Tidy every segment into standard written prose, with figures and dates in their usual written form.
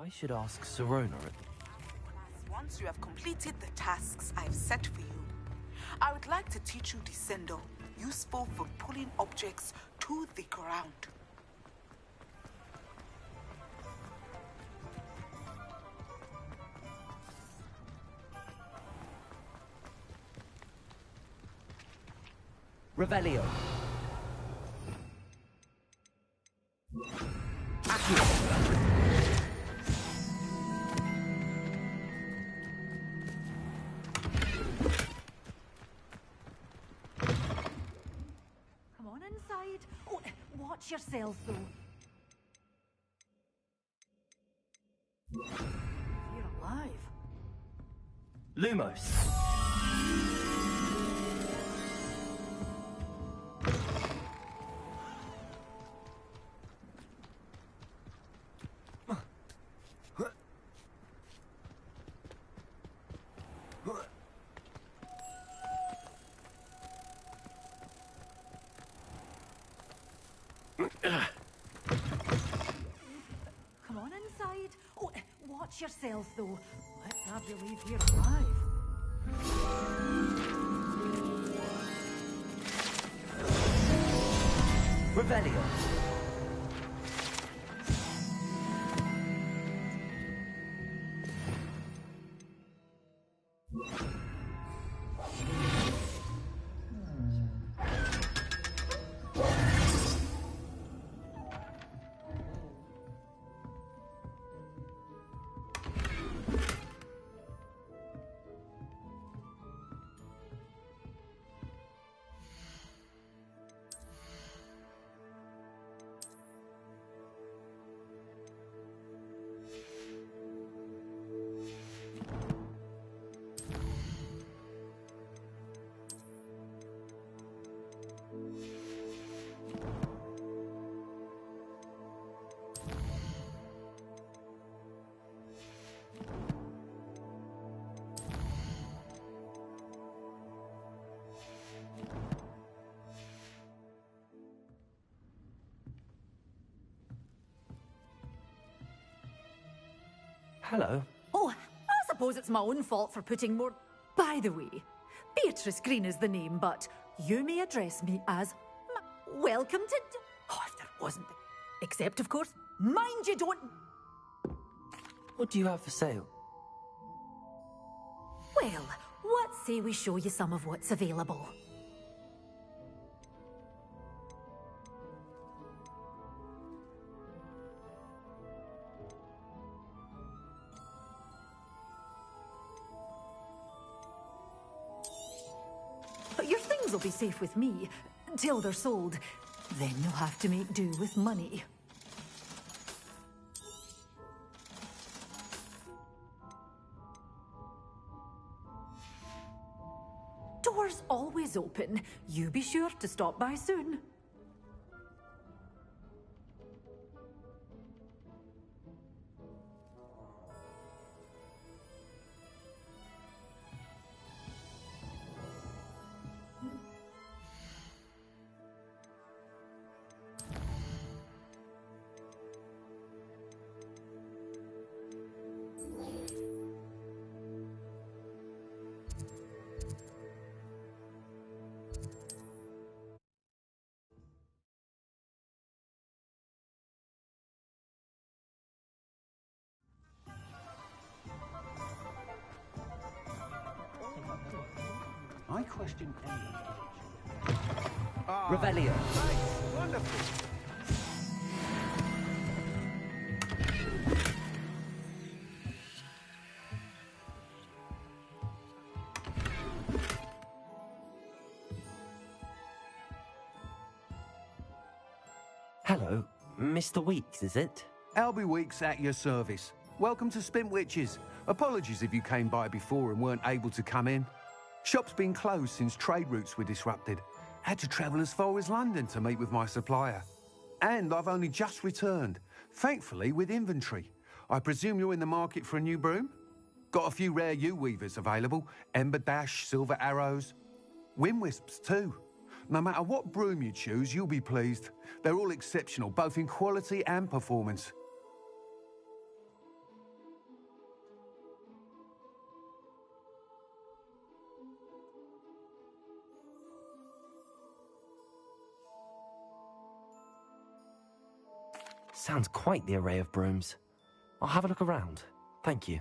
I should ask Sirona. Once you have completed the tasks I've set for you, I would like to teach you Descendo, useful for pulling objects to the ground. Revelio. Come on inside. Oh, watch yourself, though. You're alive. Lumos. Come on inside. Oh, watch yourself, though. Let's have you leave here alive. Revelio. Hello. Oh, I suppose it's my own fault for putting more... By the way, Beatrice Green is the name, but you may address me as... Welcome to... Oh, if there wasn't... Except, of course, mind you don't... What do you have for sale? Well, what say we show you some of what's available? Your things will be safe with me, till they're sold. Then you'll have to make do with money. Doors always open. You be sure to stop by soon. I question Revelio. Nice. Wonderful. Hello. Mr. Weeks, is it? Albie Weeks at your service. Welcome to Spintwitches. Apologies if you came by before and weren't able to come in. Shop's been closed since trade routes were disrupted. Had to travel as far as London to meet with my supplier. And I've only just returned, thankfully with inventory. I presume you're in the market for a new broom? Got a few rare yew-weavers available. Ember Dash, Silver Arrows. Wind Wisps too. No matter what broom you choose, you'll be pleased. They're all exceptional, both in quality and performance. Sounds quite the array of brooms. I'll have a look around. Thank you.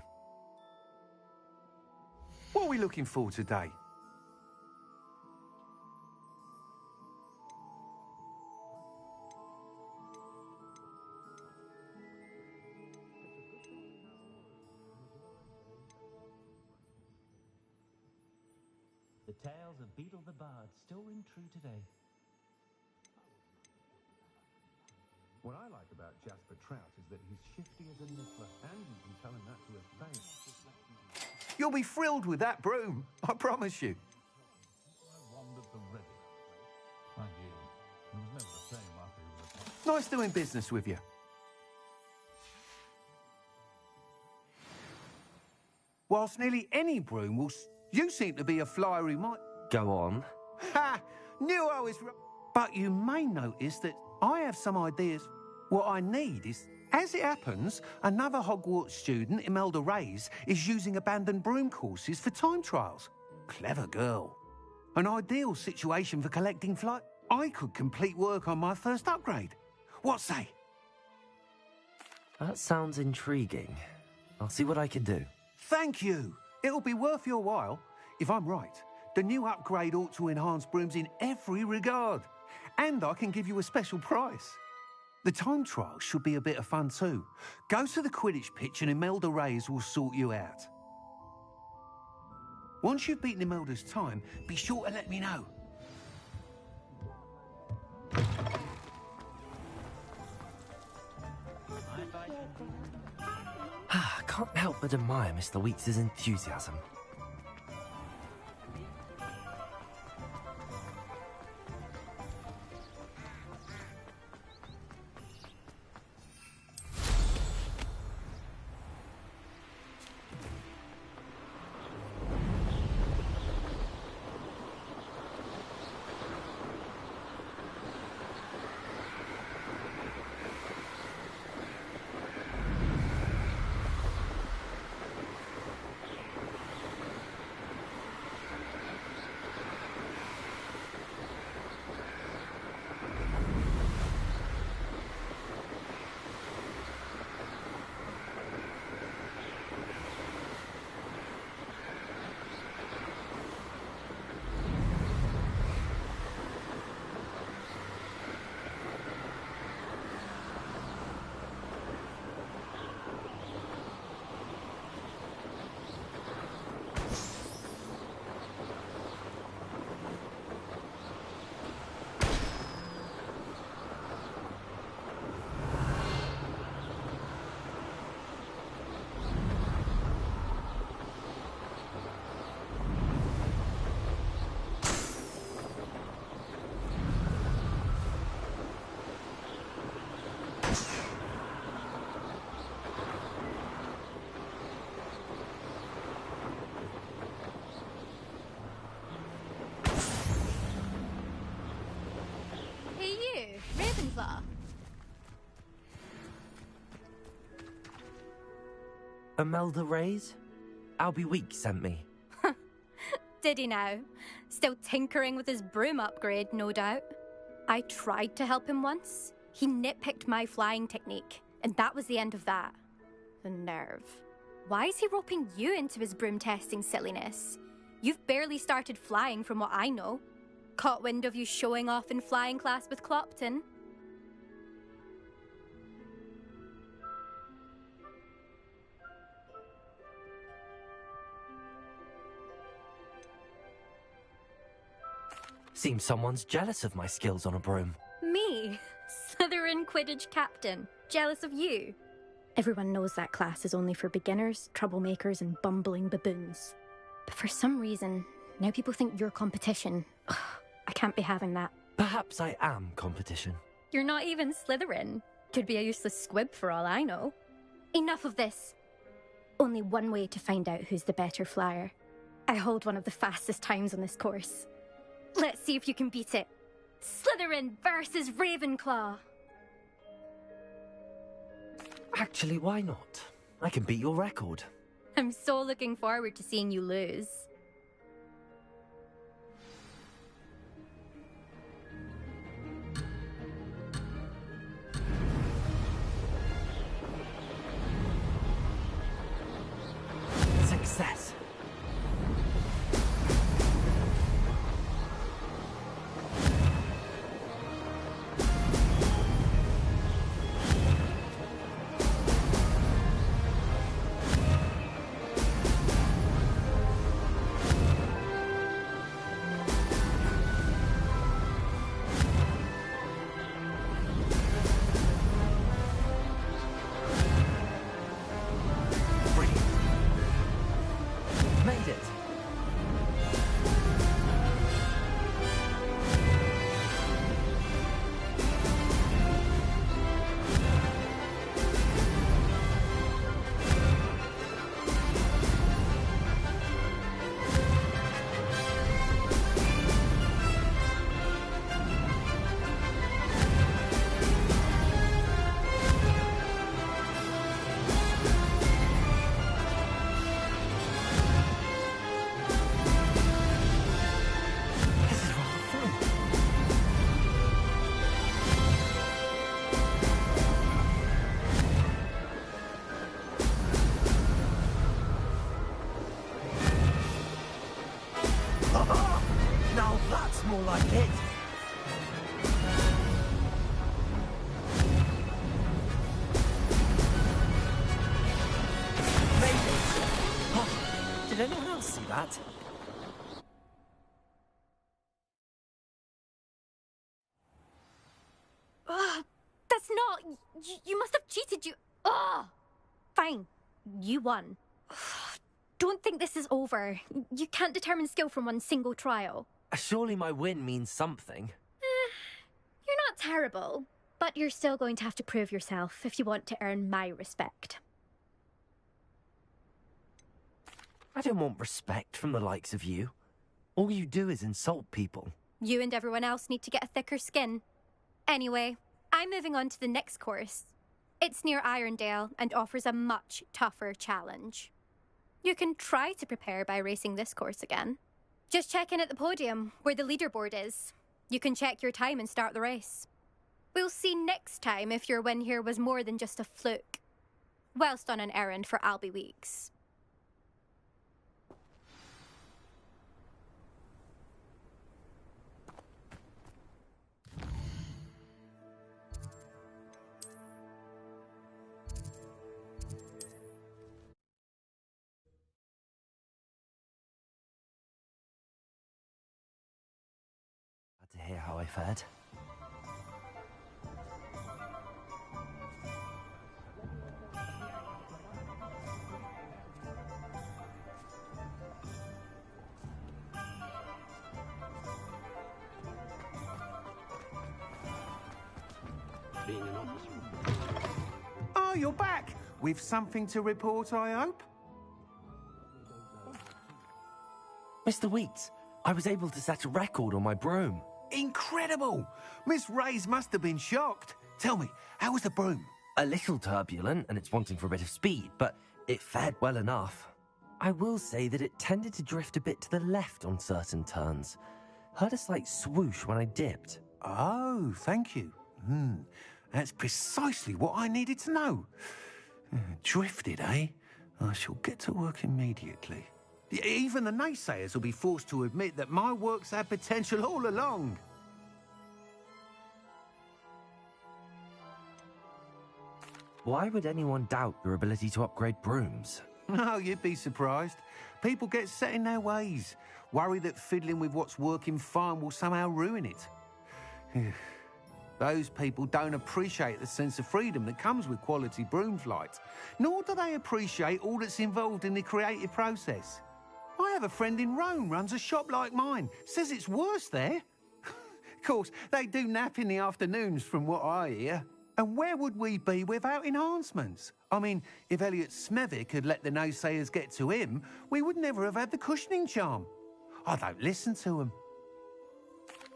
What are we looking for today? The tales of Beetle the Bard still ring true today. What I like about Jasper Trout is that he's shifty as a niffler, and you can tell him that to his face. You'll be thrilled with that broom, I promise you. I wandered the regular. Mind you, he was never the same after he was Nice doing business with you. Whilst nearly any broom will... You seem to be a flyer who might... Go on. Ha! Knew I was... But you may notice that I have some ideas. What I need is... As it happens, another Hogwarts student, Imelda Reyes, is using abandoned broom courses for time trials. Clever girl. An ideal situation for collecting flight. I could complete work on my first upgrade. What say? That sounds intriguing. I'll see what I can do. Thank you. It'll be worth your while. If I'm right, the new upgrade ought to enhance brooms in every regard. And I can give you a special price. The time trial should be a bit of fun too. Go to the Quidditch pitch and Imelda Reyes will sort you out. Once you've beaten Imelda's time, be sure to let me know. I can't help but admire Mr. Weeks' enthusiasm. Imelda Reyes? Albie Weeks sent me. Did he now? Still tinkering with his broom upgrade, no doubt. I tried to help him once. He nitpicked my flying technique, and that was the end of that. The nerve. Why is he roping you into his broom testing silliness? You've barely started flying from what I know. Caught wind of you showing off in flying class with Clopton. Seems someone's jealous of my skills on a broom. Me? Slytherin Quidditch captain. Jealous of you? Everyone knows that class is only for beginners, troublemakers, and bumbling baboons. But for some reason, now people think you're competition. Ugh, I can't be having that. Perhaps I am competition. You're not even Slytherin. Could be a useless squib for all I know. Enough of this. Only one way to find out who's the better flyer. I hold one of the fastest times on this course. Let's see if you can beat it. Slytherin versus Ravenclaw. Actually, why not? I can beat your record. I'm so looking forward to seeing you lose. Did anyone else see that? Ugh, that's not... You must have cheated, you... Ugh! Fine. You won. Don't think this is over. You can't determine skill from one single trial. Surely my win means something. You're not terrible, but you're still going to have to prove yourself if you want to earn my respect. I don't want respect from the likes of you. All you do is insult people. You and everyone else need to get a thicker skin. Anyway, I'm moving on to the next course. It's near Irondale and offers a much tougher challenge. You can try to prepare by racing this course again. Just check in at the podium, where the leaderboard is. You can check your time and start the race. We'll see next time if your win here was more than just a fluke. Whilst on an errand for Albie Weeks. Glad to hear how I fared. Being an officer. Oh, you're back! With something to report, I hope? Mr. Weeks, I was able to set a record on my broom. Incredible! Miss Reyes must have been shocked. Tell me, how was the broom? A little turbulent, and it's wanting for a bit of speed, but it fared well enough. I will say that it tended to drift a bit to the left on certain turns. Heard a slight swoosh when I dipped. Oh, thank you. That's precisely what I needed to know. Drifted, eh? I shall get to work immediately. Even the naysayers will be forced to admit that my work's had potential all along. Why would anyone doubt your ability to upgrade brooms? No, you'd be surprised. People get set in their ways, worry that fiddling with what's working fine will somehow ruin it. Those people don't appreciate the sense of freedom that comes with quality broom flight, nor do they appreciate all that's involved in the creative process. I have a friend in Rome runs a shop like mine, says it's worse there. Of course, they do nap in the afternoons from what I hear. And where would we be without enhancements? I mean, if Elliot Smethwick had let the naysayers get to him, we would never have had the cushioning charm. I don't listen to them.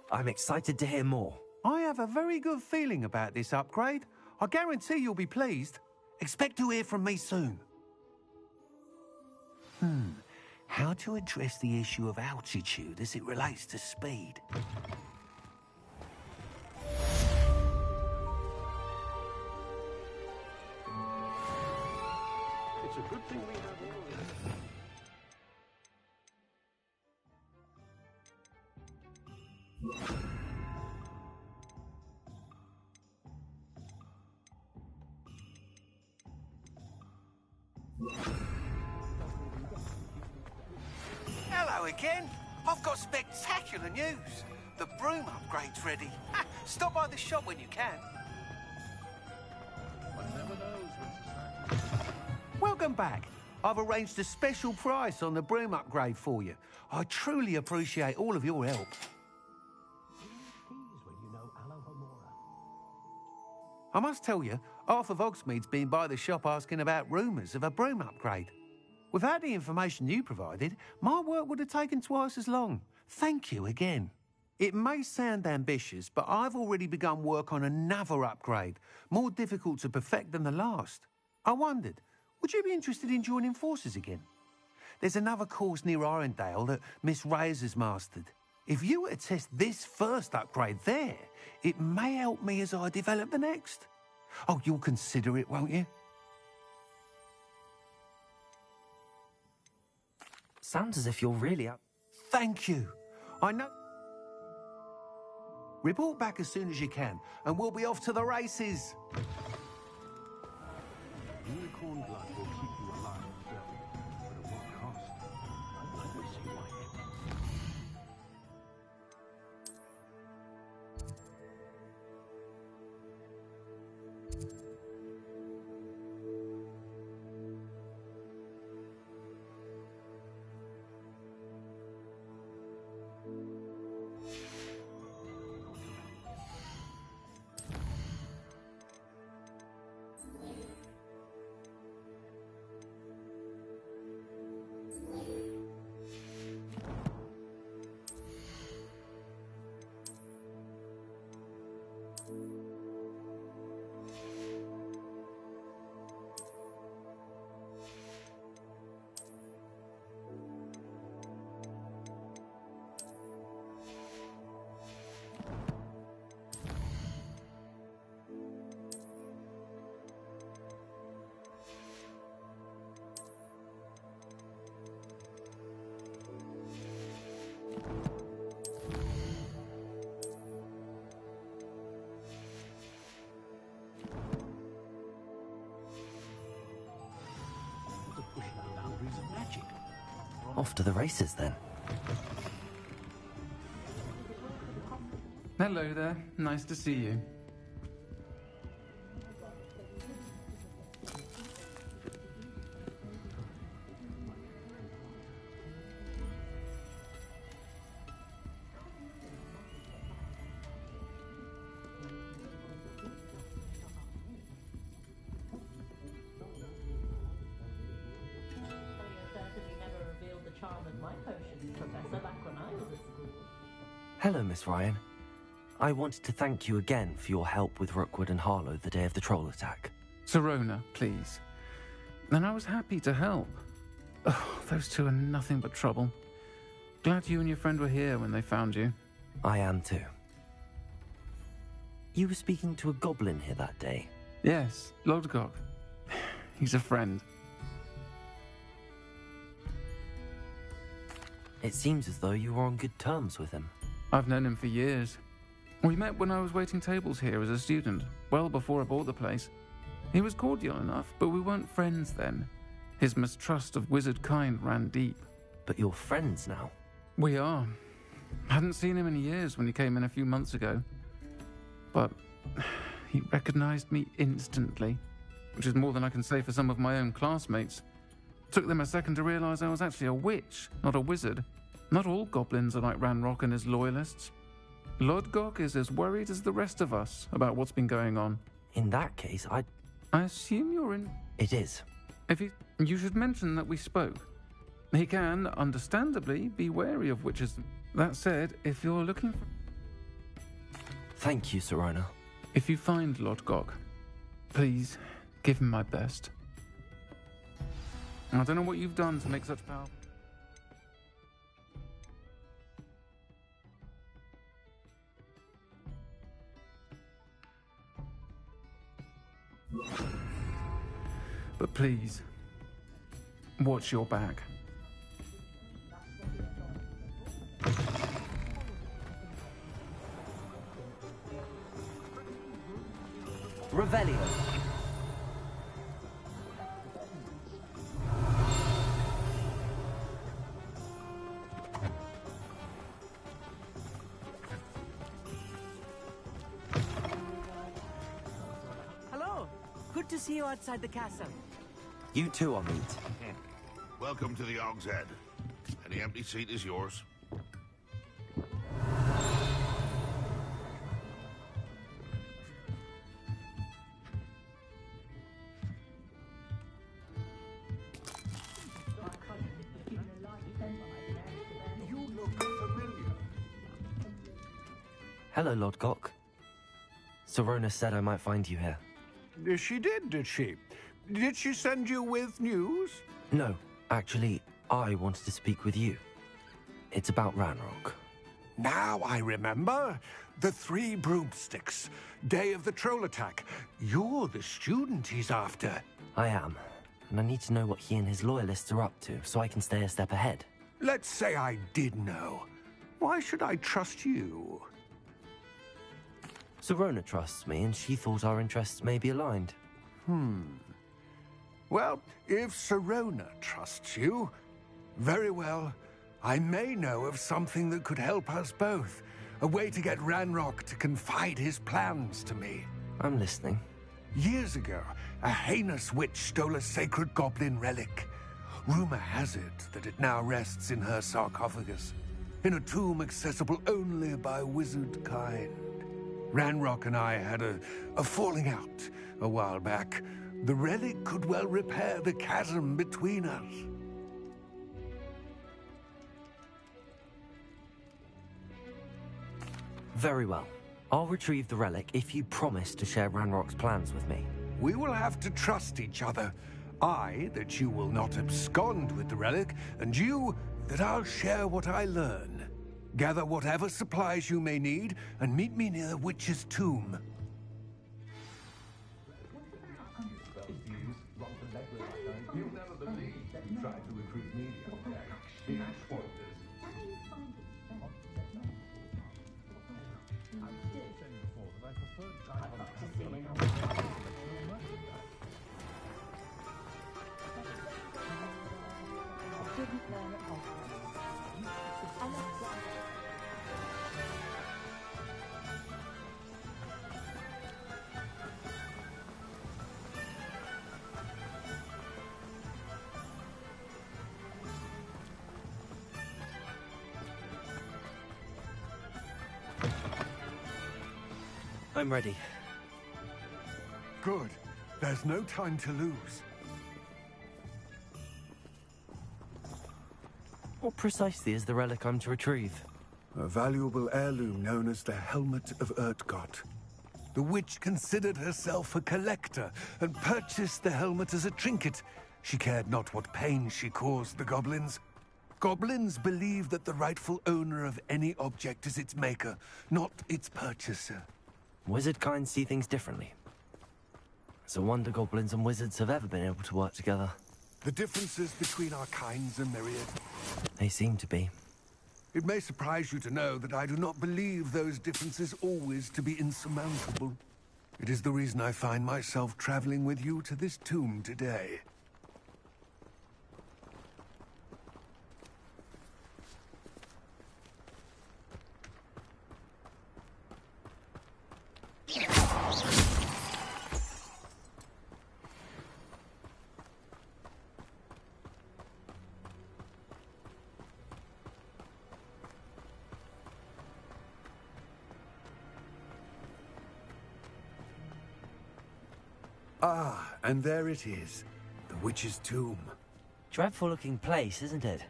I'm excited to hear more. I have a very good feeling about this upgrade. I guarantee you'll be pleased. Expect to hear from me soon. How to address the issue of altitude as it relates to speed? It's a good thing we have all. Hello again. I've got spectacular news. The broom upgrade's ready. Stop by the shop when you can. One never knows when to start. Welcome back. I've arranged a special price on the broom upgrade for you. I truly appreciate all of your help. Keys when you know Alohomora. I must tell you, half of Hogsmeade's been by the shop asking about rumours of a broom upgrade. Without the information you provided, my work would have taken twice as long. Thank you again. It may sound ambitious, but I've already begun work on another upgrade, more difficult to perfect than the last. I wondered, would you be interested in joining forces again? There's another course near Irondale that Miss Reyes has mastered. If you were to test this first upgrade there, it may help me as I develop the next. Oh, you'll consider it, won't you? Sounds as if you're really up. Thank you. I know... Report back as soon as you can, and we'll be off to the races. Unicorn blood will keep you alive, sir. But at what cost? I'd like to see why. Off to the races, then. Hello there. Nice to see you. Hello, Miss Ryan. I wanted to thank you again for your help with Rookwood and Harlow the day of the troll attack. Sirona, please. And I was happy to help. Oh, those two are nothing but trouble. Glad you and your friend were here when they found you. I am too. You were speaking to a goblin here that day. Yes, Lodgok. He's a friend. It seems as though you were on good terms with him. I've known him for years. We met when I was waiting tables here as a student, well before I bought the place. He was cordial enough, but we weren't friends then. His mistrust of wizard kind ran deep. But you're friends now. We are. Hadn't seen him in years when he came in a few months ago. But he recognized me instantly, which is more than I can say for some of my own classmates. Took them a second to realize I was actually a witch, not a wizard. Not all goblins are like Ranrock and his loyalists. Lodgok is as worried as the rest of us about what's been going on. In that case, I assume you're in... It is. You should mention that we spoke. He can, understandably, be wary of witches. That said, if you're looking for... Thank you, Sirona. If you find Lodgok, please give him my best. I don't know what you've done to make such power... But please, watch your back. Revelio. Hello. Good to see you outside the castle. You too, Amit. Welcome to the Og's Head. Any empty seat is yours. You look familiar. Hello, Lodgok. Sirona said I might find you here. She did she? Did she send you with news? No, actually, I wanted to speak with you. It's about Ranrock. Now I remember. The 3 broomsticks. Day of the troll attack. You're the student he's after. I am, and I need to know what he and his loyalists are up to so I can stay a step ahead. Let's say I did know. Why should I trust you? Serona trusts me, and she thought our interests may be aligned. Well, if Serona trusts you, very well. I may know of something that could help us both. A way to get Ranrock to confide his plans to me. I'm listening. Years ago, a heinous witch stole a sacred goblin relic. Rumor has it that it now rests in her sarcophagus, in a tomb accessible only by wizard kind. Ranrock and I had a falling out a while back. The relic could well repair the chasm between us. Very well. I'll retrieve the relic if you promise to share Ranrock's plans with me. We will have to trust each other. I, that you will not abscond with the relic, and you, that I'll share what I learn. Gather whatever supplies you may need, and meet me near the witch's tomb. You'll never believe you tried to recruit me the other day. The Ashford I'm ready. Good. There's no time to lose. What precisely is the relic I'm to retrieve? A valuable heirloom known as the Helmet of Urtgott. The witch considered herself a collector and purchased the helmet as a trinket. She cared not what pain she caused the goblins. Goblins believe that the rightful owner of any object is its maker, not its purchaser. Wizard kind see things differently. It's a wonder goblins and wizards have ever been able to work together. The differences between our kinds are myriad. They seem to be. It may surprise you to know that I do not believe those differences always to be insurmountable. It is the reason I find myself traveling with you to this tomb today. Ah, and there it is. The witch's tomb. Dreadful looking place, isn't it?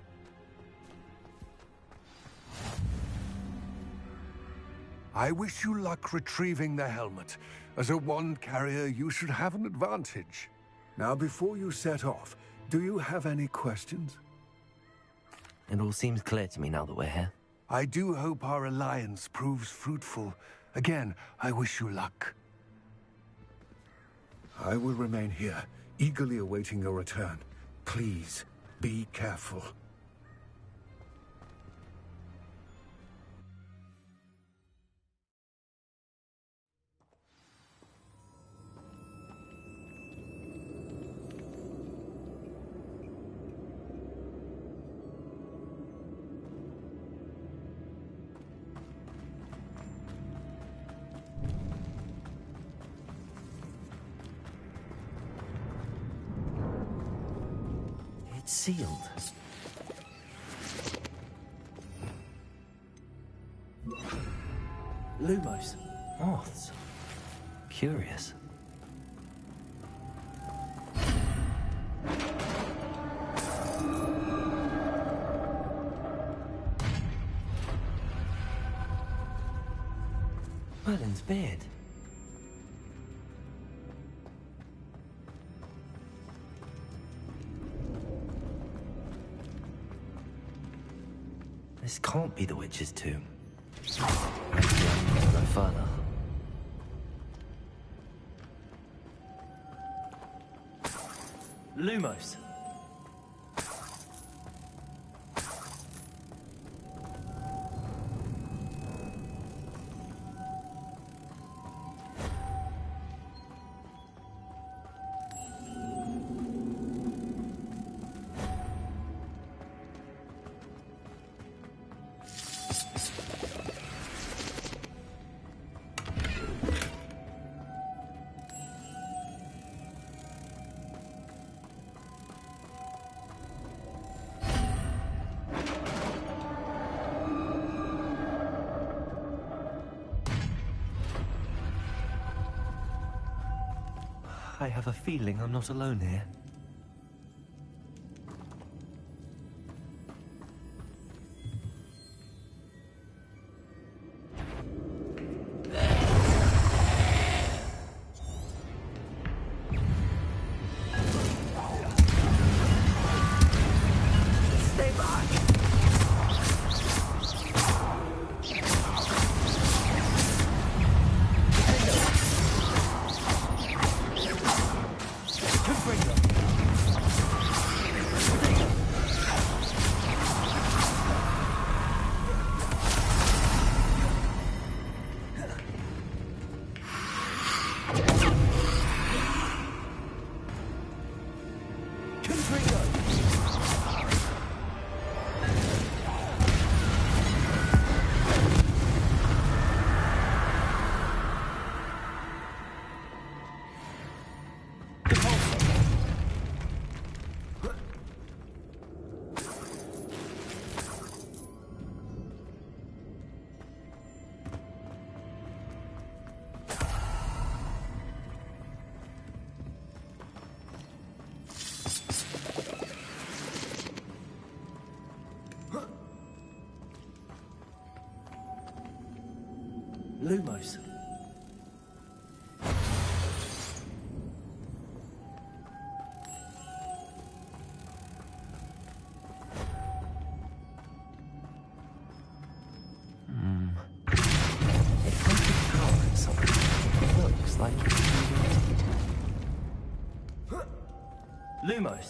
I wish you luck retrieving the helmet. As a wand carrier, you should have an advantage. Now, before you set off, do you have any questions? It all seems clear to me now that we're here. I do hope our alliance proves fruitful. Again, I wish you luck. I will remain here, eagerly awaiting your return. Please, be careful. It's sealed. Lumos. Moths. Curious. Merlin's beard. This can't be the witch's tomb. Actually, I can go further. Lumos. I have a feeling I'm not alone here. Lumos. It comes with power in something. It looks like it's Lumos.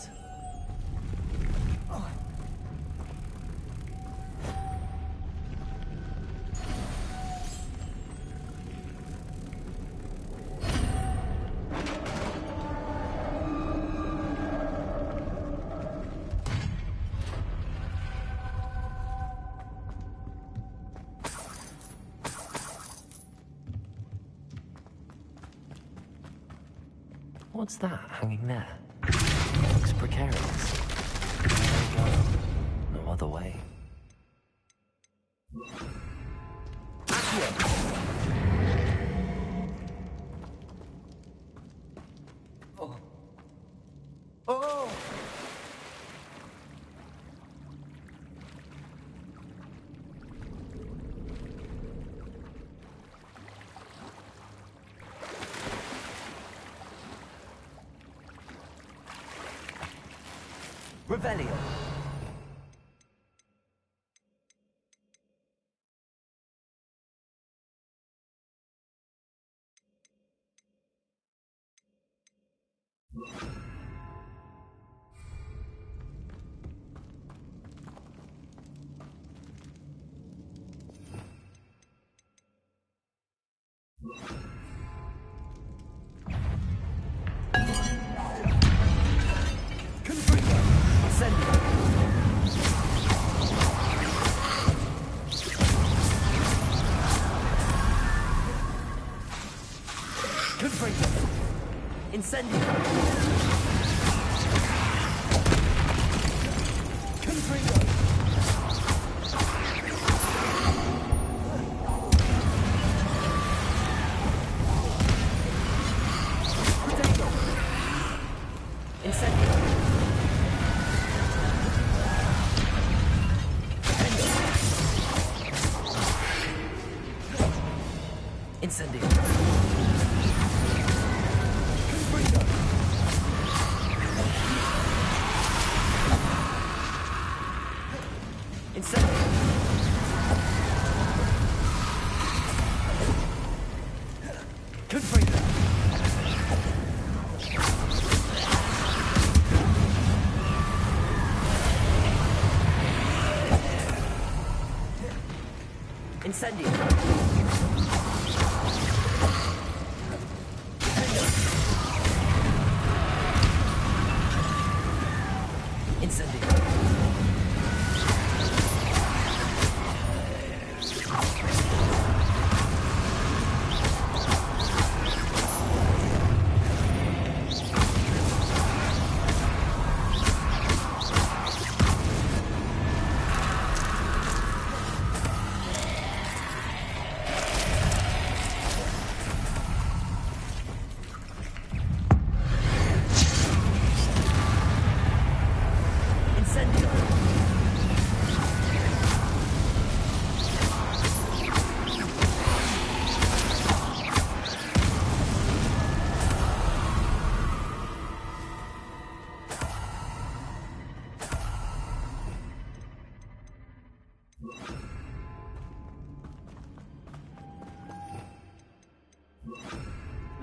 What's that hanging there? Looks precarious. There we go. No other way. Oh. Oh! Revelio. Incendio! Confringo! Protego! Incendio! Incendio! Incendio! Incendio!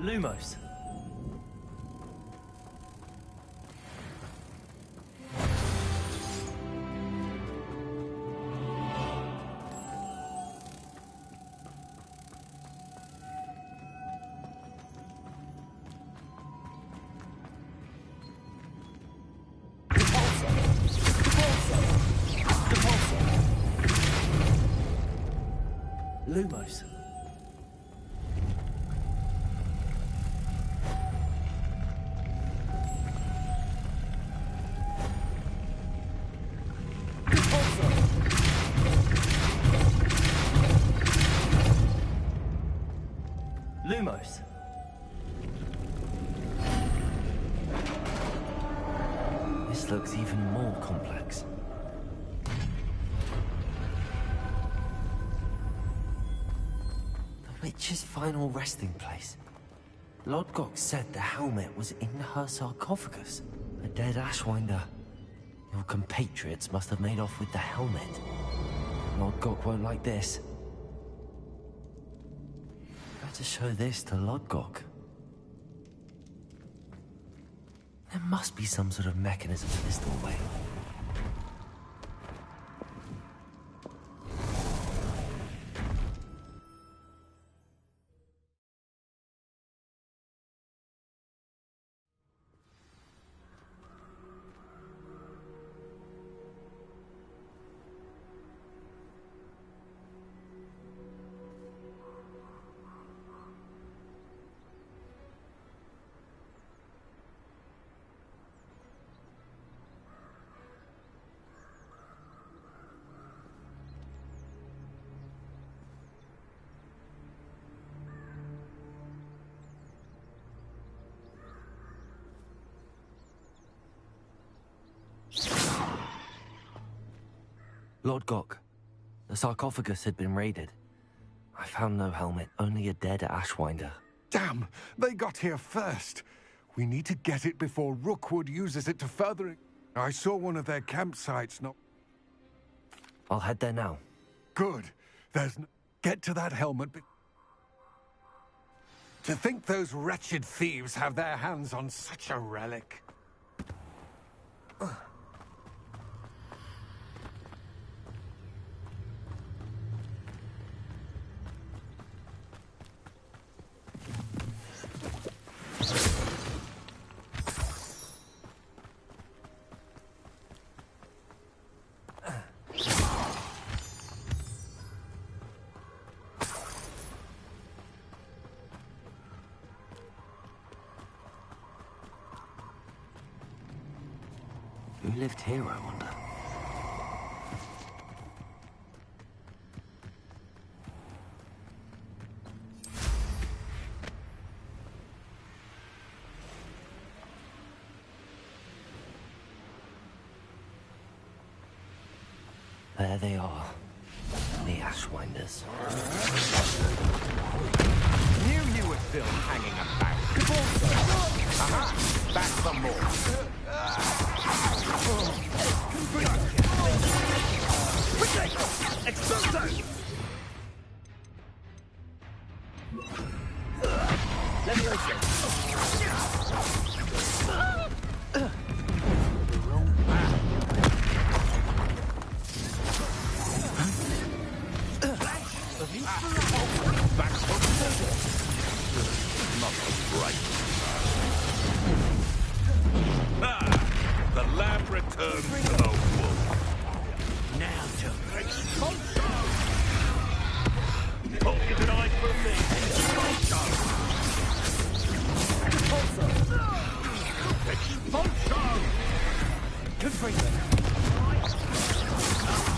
Lumos. Lumos. Lumos. This looks even more complex. The witch's final resting place. Lodgok said the helmet was in her sarcophagus. A dead Ashwinder. Your compatriots must have made off with the helmet. Lodgok won't like this. Better show this to Lodgok. There must be some sort of mechanism to this doorway. Lord Gok, the sarcophagus had been raided. I found no helmet, only a dead Ashwinder. Damn! They got here first. We need to get it before Rookwood uses it to further... I saw one of their campsites not... I'll head there now. Good. There's no... Get to that helmet... To think those wretched thieves have their hands on such a relic. Who lived here, I wonder? There they are. The Ashwinders. Knew you were still hanging about. Aha! Back some more. Expulso! The lamb returns to the wolf. Now to Expulso! Talking an eye for me. Expulso! Expulso! Confringo.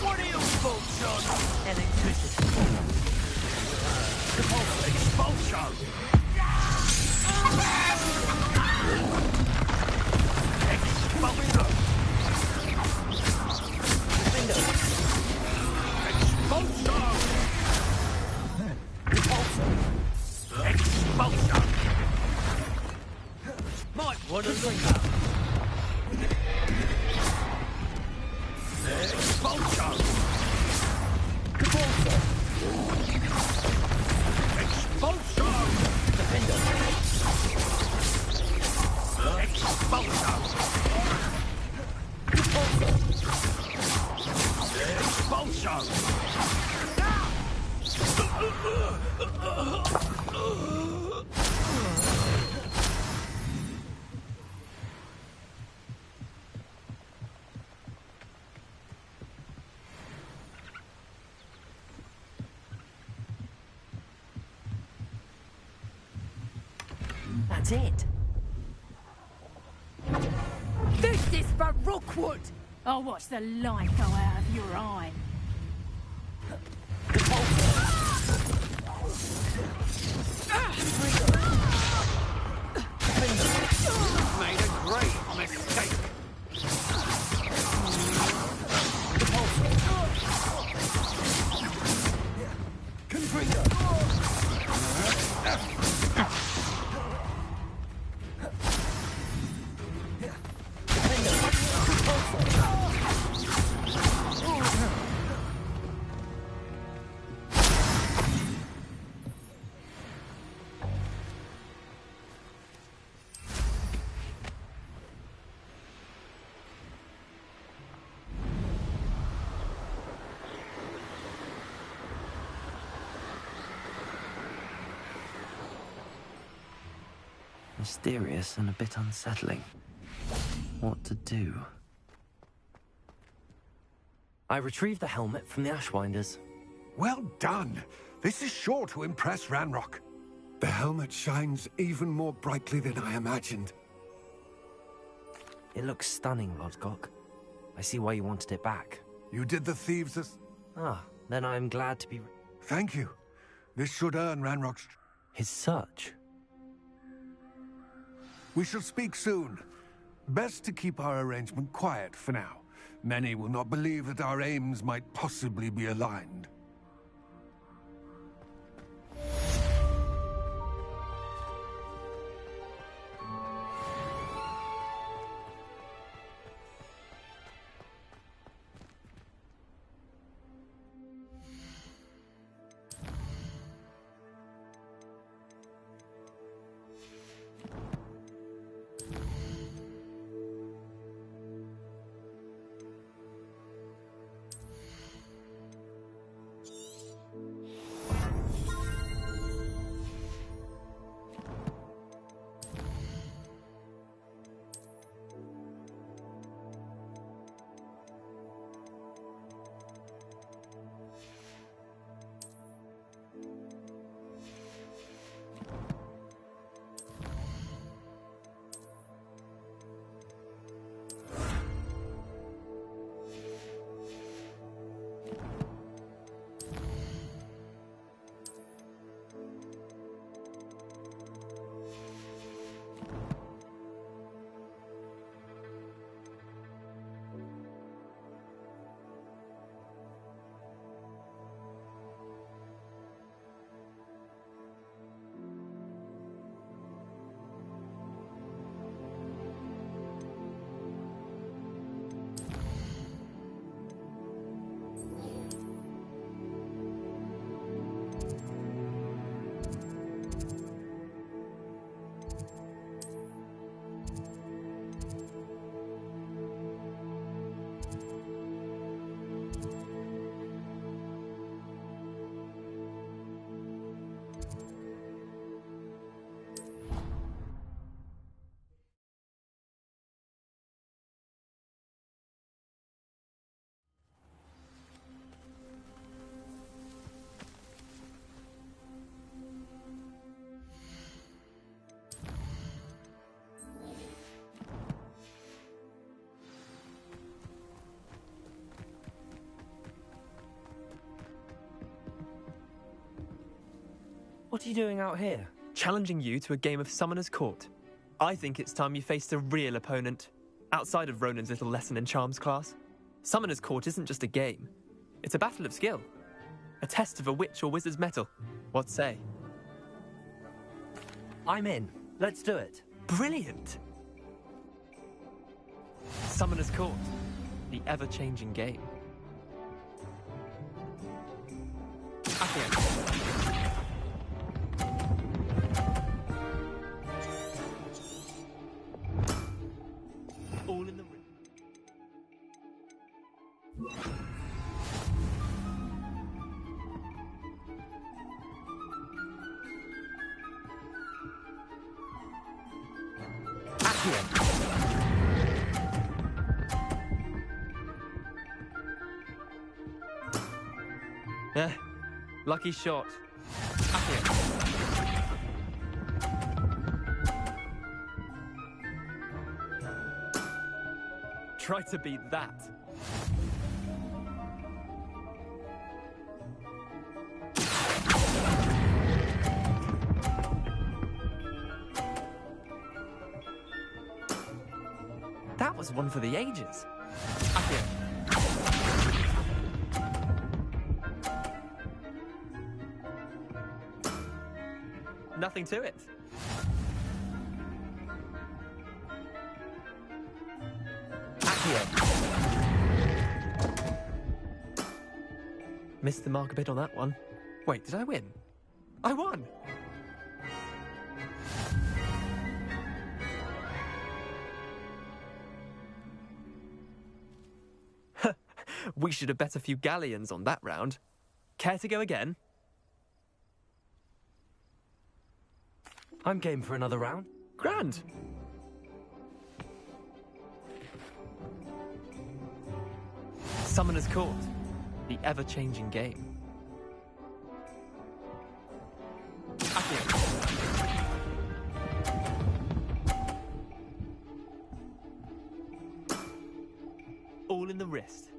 What are your faults, John? Electricity. Expulso! Expulso! Expulso! Expulso! Might want to look up. Expulso! Expulso! Defender. That's it. This is for Rookwood! I'll watch the light go out of your eye. Made a great mistake. Mysterious and a bit unsettling. What to do? I retrieved the helmet from the Ashwinders. Well done. This is sure to impress Ranrock. The helmet shines even more brightly than I imagined. It looks stunning, Lodgok. I see why you wanted it back. You did the thieves Then I'm glad to be... Thank you. This should earn Ranrock's... His search? We shall speak soon. Best to keep our arrangement quiet for now. Many will not believe that our aims might possibly be aligned. What are you doing out here? Challenging you to a game of Summoner's Court. I think it's time you faced a real opponent, outside of Ronan's little lesson in charms class. Summoner's Court isn't just a game. It's a battle of skill. A test of a witch or wizard's mettle. What say? I'm in. Let's do it. Brilliant! Summoner's Court. The ever-changing game. Accio. All in the ring. Lucky shot. Accio. Try to beat that. That was one for the ages. Accio. Nothing to it. Accio. Missed the mark a bit on that one. Wait, did I win? I won! We should have bet a few galleons on that round. Care to go again? I'm game for another round. Grand. Summoner's Court. The ever-changing game. Accio. All in the wrist.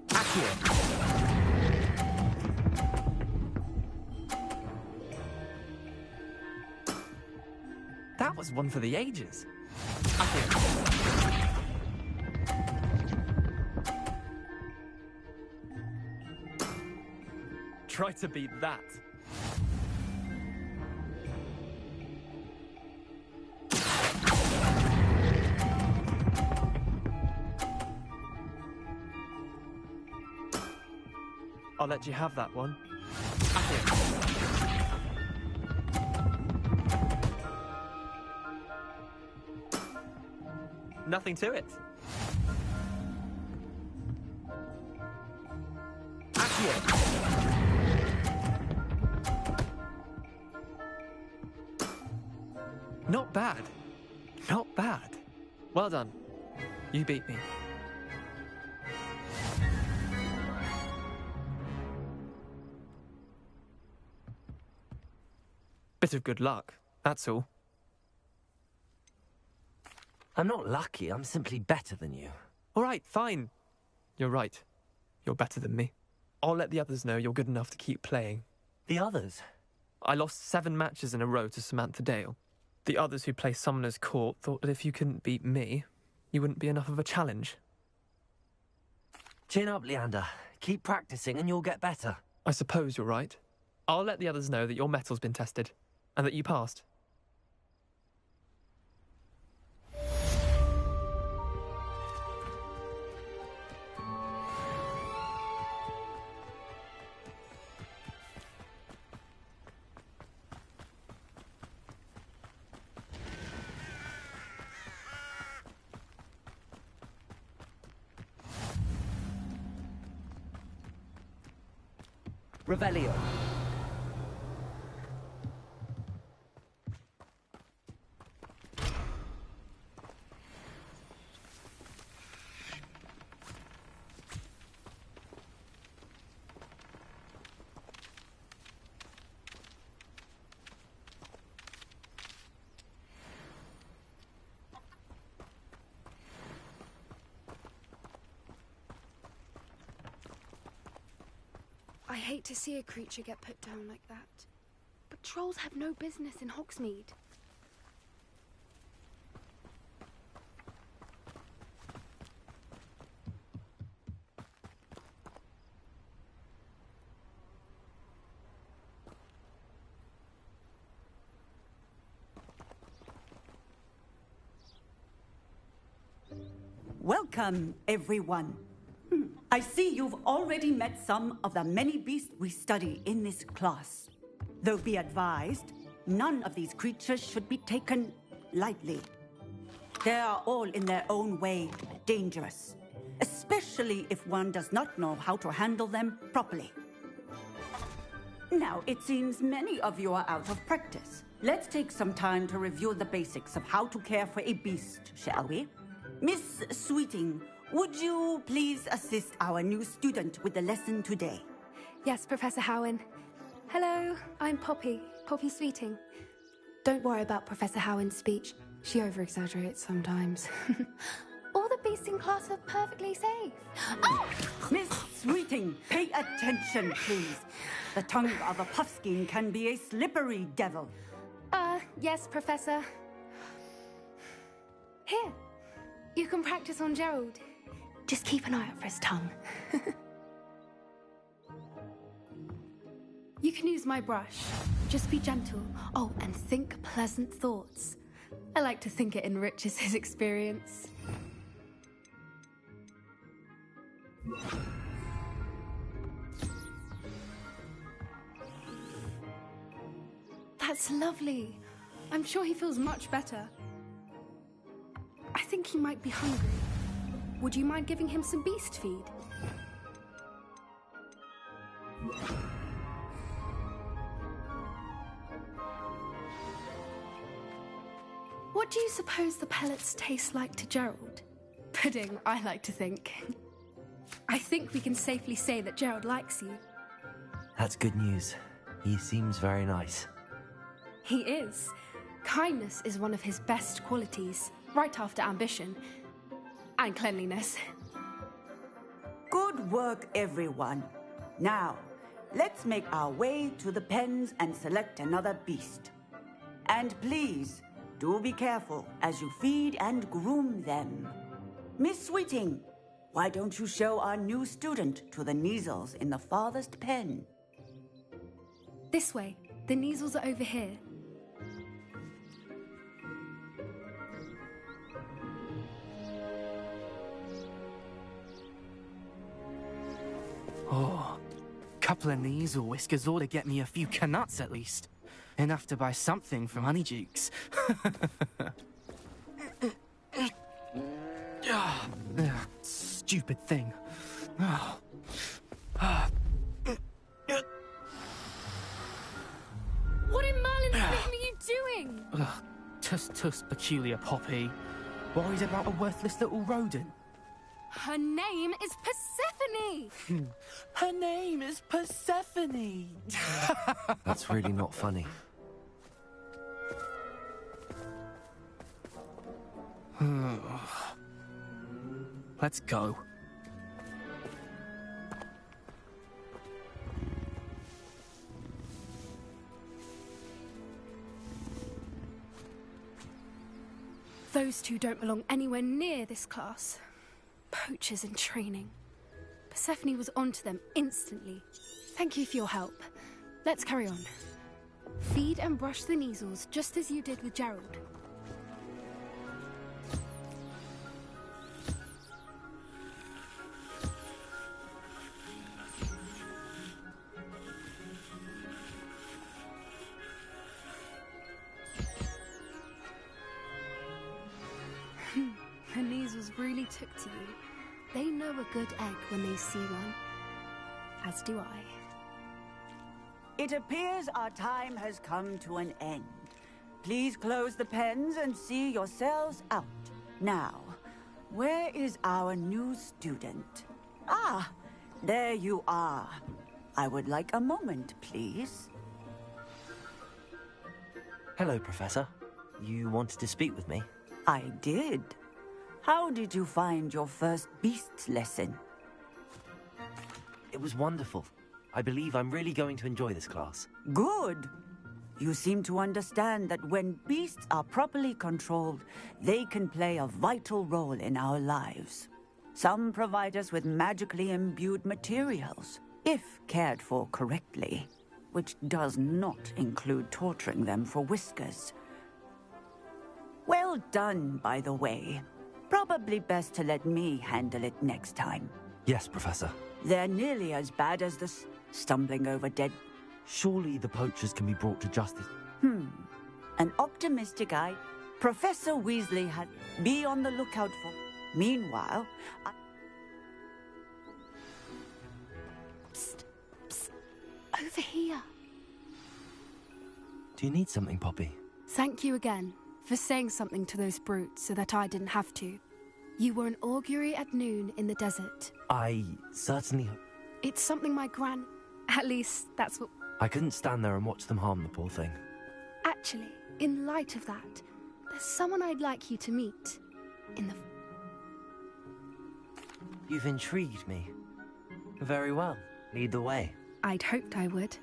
Accio. That was one for the ages. Accio. Try to beat that. I'll let you have that one. Accio. Nothing to it. Accio. Not bad. Not bad. Well done. You beat me. Bit of good luck, that's all. I'm not lucky, I'm simply better than you. All right, fine. You're right. You're better than me. I'll let the others know you're good enough to keep playing. The others? I lost 7 matches in a row to Samantha Dale. The others who play Summoner's Court thought that if you couldn't beat me, you wouldn't be enough of a challenge. Chin up, Leander. Keep practicing and you'll get better. I suppose you're right. I'll let the others know that your metal's been tested, and that you passed. Revelio. I hate to see a creature get put down like that. But trolls have no business in Hogsmeade. Welcome, everyone. I see you've already met some of the many beasts we study in this class. Though be advised, none of these creatures should be taken lightly. They are all in their own way dangerous, especially if one does not know how to handle them properly. Now, it seems many of you are out of practice. Let's take some time to review the basics of how to care for a beast, shall we? Miss Sweeting, would you please assist our new student with the lesson today? Yes, Professor Howen. Hello, I'm Poppy Sweeting. Don't worry about Professor Howard's speech. She over-exaggerates sometimes. All the beasts in class are perfectly safe. Oh! Miss Sweeting, pay attention, please. The tongue of a puffskein can be a slippery devil. Yes, Professor. Here, you can practice on Gerald. Just keep an eye out for his tongue. You can use my brush. Just be gentle. Oh, and think pleasant thoughts. I like to think it enriches his experience. That's lovely. I'm sure he feels much better. I think he might be hungry. Would you mind giving him some beast feed? What do you suppose the pellets taste like to Gerald? Pudding, I like to think. I think we can safely say that Gerald likes you. That's good news. He seems very nice. He is. Kindness is one of his best qualities, right after ambition. And cleanliness. Good work, everyone. Now, let's make our way to the pens and select another beast. And please, do be careful as you feed and groom them. Miss Sweeting, why don't you show our new student to the Neasels in the farthest pen? This way. The Neasels are over here. Oh, couple of Neasel whiskers ought to get me a few canuts at least. Enough to buy something from Honeydukes. Stupid thing. What in Merlin's name are you doing? Tuss, peculiar Poppy. Worried about a worthless little rodent? Her name is Persephone! Her name is Persephone! That's really not funny. Let's go. Those two don't belong anywhere near this class. Poachers in training. Persephone was onto them instantly. Thank you for your help. Let's carry on. Feed and brush the Neasels just as you did with Gerald. The Neasels really took to you. They know a good egg when they see one. As do I. It appears our time has come to an end. Please close the pens and see yourselves out. Now, where is our new student? Ah, there you are. I would like a moment, please. Hello, Professor. You wanted to speak with me? I did. How did you find your first beasts lesson? It was wonderful. I believe I'm really going to enjoy this class. Good. You seem to understand that when beasts are properly controlled, they can play a vital role in our lives. Some provide us with magically imbued materials, if cared for correctly, which does not include torturing them for whiskers. Well done, by the way. Probably best to let me handle it next time. Yes, Professor. They're nearly as bad as the stumbling over dead. Surely the poachers can be brought to justice. An optimistic eye. Professor Weasley had... Be on the lookout for... Meanwhile, Psst, psst. Over here. Do you need something, Poppy? Thank you again for saying something to those brutes so that I didn't have to. You were an augury at noon in the desert. I certainly... It's something my At least, that's what... I couldn't stand there and watch them harm the poor thing. Actually, in light of that, there's someone I'd like you to meet. In the... You've intrigued me. Very well. Lead the way. I'd hoped I would.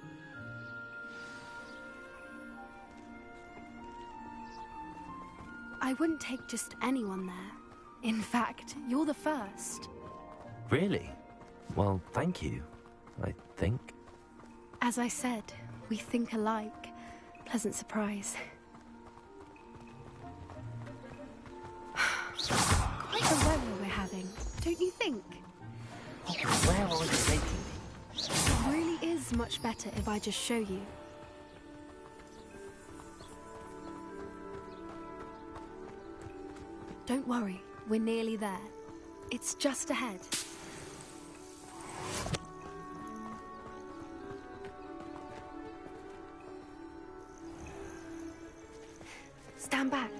I wouldn't take just anyone there. In fact, you're the first. Really? Well, thank you, I think. As I said, we think alike. Pleasant surprise. Quite the weather we're having, don't you think? Where are you taking me? It really is much better if I just show you. Don't worry, we're nearly there. It's just ahead. Stand back.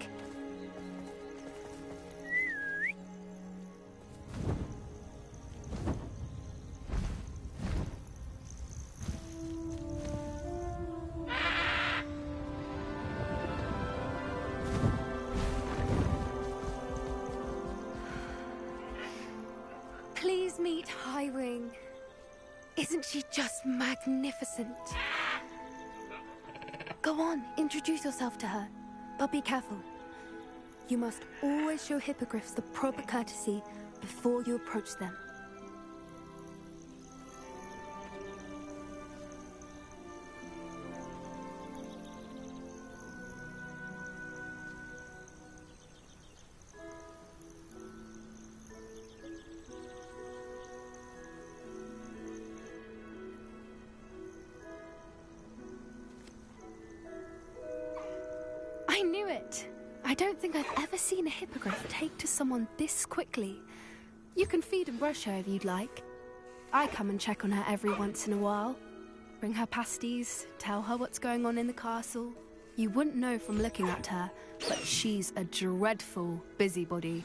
Please meet Highwing. Isn't she just magnificent? Go on, introduce yourself to her. But be careful. You must always show hippogriffs the proper courtesy before you approach them. I knew it! I don't think I've ever seen a hippogriff take to someone this quickly. You can feed and brush her if you'd like. I come and check on her every once in a while. Bring her pasties, tell her what's going on in the castle. You wouldn't know from looking at her, but she's a dreadful busybody.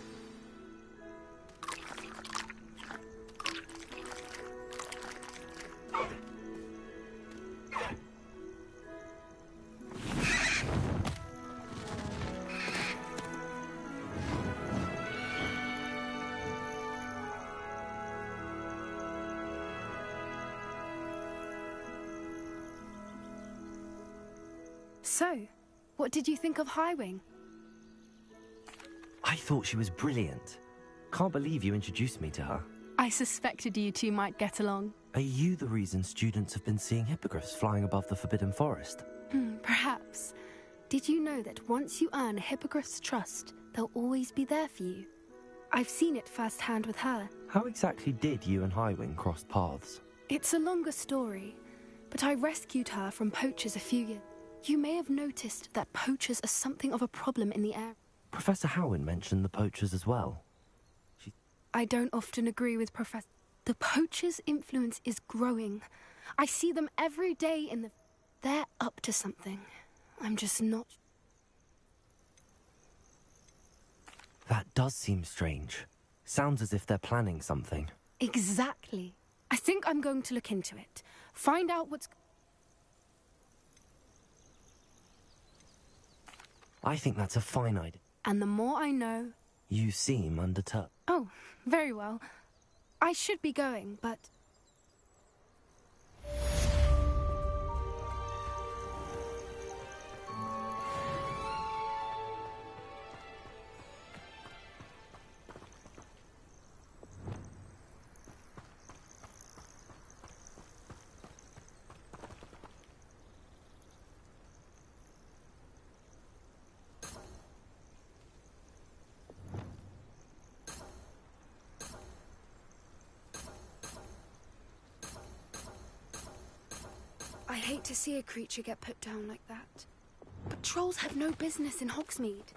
So, what did you think of Highwing? I thought she was brilliant. Can't believe you introduced me to her. I suspected you two might get along. Are you the reason students have been seeing hippogriffs flying above the Forbidden Forest? Perhaps. Did you know that once you earn a hippogriff's trust, they'll always be there for you? I've seen it firsthand with her. How exactly did you and Highwing cross paths? It's a longer story, but I rescued her from poachers a few years. You may have noticed that poachers are something of a problem in the area. Professor Howin mentioned the poachers as well. I don't often agree with Professor. The poachers' influence is growing. I see them every day in the... They're up to something. I'm just not... That does seem strange. Sounds as if they're planning something. Exactly. I think I'm going to look into it. Find out what's... I think that's a fine idea. And the more I know... You seem undeterred. Oh, very well. I should be going, but... I hate to see a creature get put down like that. But trolls have no business in Hogsmeade.